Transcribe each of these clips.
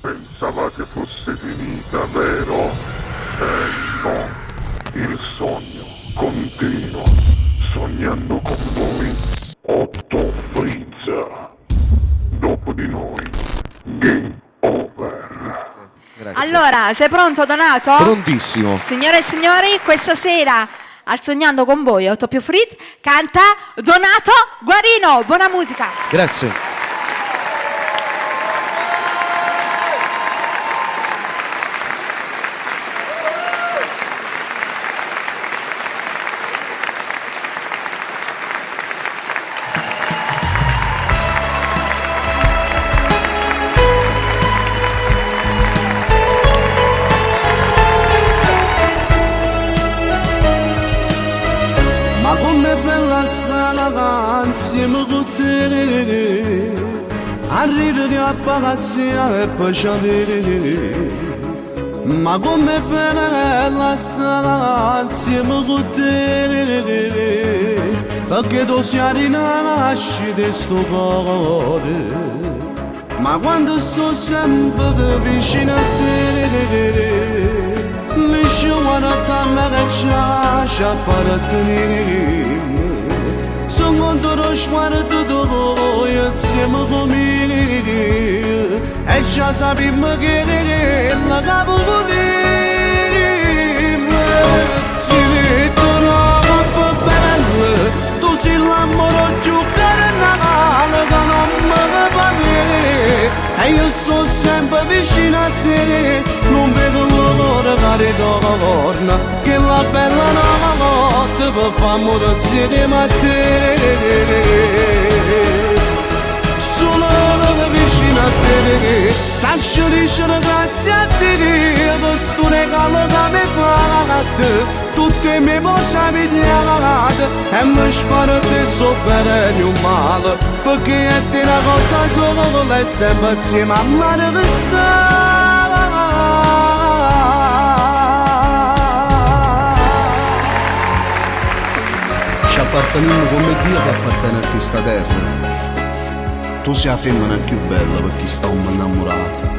Pensavate fosse finita, vero? No. Il sogno continua. Sognando con voi, Otto Frizza. Dopo di noi, game over. Grazie. Allora, sei pronto, Donato? Prontissimo. Signore e signori, questa sera al Sognando con voi, Otto più Frizz, canta Donato Guarino. Buona musica. Grazie. Ma com'è bella strada insieme con te, a ridere a pagazzia e poi c'avere. Ma com'è bella strada insieme con te, perché tu sei rinasci di sto cuore. Ma quando sto sempre vicino a te, lisciano tamma che c'ha per tenere. Sono contro sguardo tuo insieme con me, e già sappiamo che la capo con me. Si vedono troppo belle, tu sei l'amore più carnale che non mi fa bene. E io sto sempre vicino a te, non vedo l'ora che ritorna, che la bella notte per far amore insieme a te. Sono vicino a te, sanno dicere grazie a te, per sto regalo che mi fate, tutte le mie cose mi diate, e mi sparo che so bene e un male, perché è te una cosa sola, e sempre insieme a me che sta. Ci apparteniamo come Dio che appartiene a questa terra. Tu sei la femmina più bella per chi sta innamorato.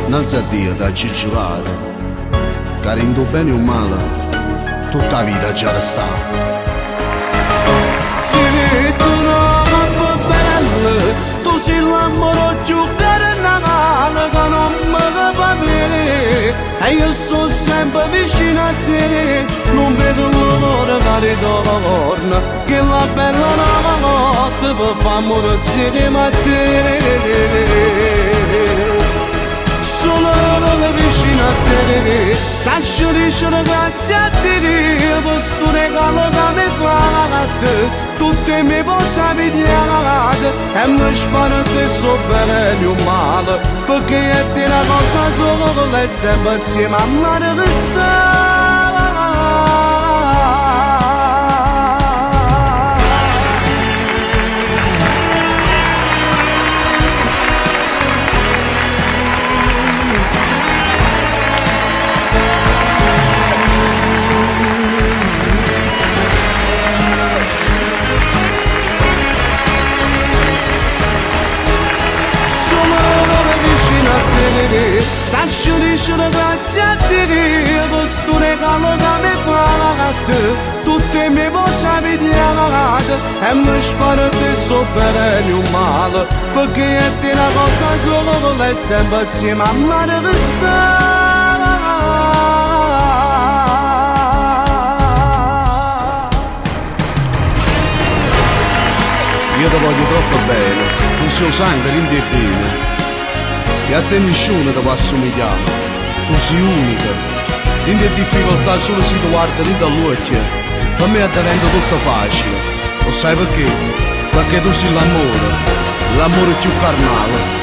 Innanzi a Dio ti ha giurato che in tuo bene o male tutta la vita già resta. Si vedono troppo belle, tu sei l'amore più carnale che non mi fa bene. E io sto sempre vicino a te, non vedo l'ora che ritorna, che la bella notte per far amore insieme a te. Sono vicino a te, sanno dicere grazie a te, per sto regalo che mi fate, tutte le mie cose mi diate, e mi sparo che so bene e un male, perché è te una cosa sola, e sempre insieme a me che sta. Sanno dicere grazie a te, per sto regalo che mi fate, tutte le mie cose mi diate, e mi sparo che so bene e un male, perché è te una cosa sola, e sempre insieme a me che sta. Io ti voglio troppo bene, tu sei il sangue l'indebile, e a te nessuno ti può assomigliare, tu sei unica, in difficoltà solo si ti guarda lì dall'occhio, per me diventa tutto facile, lo sai perché? Perché tu sei l'amore più carnale.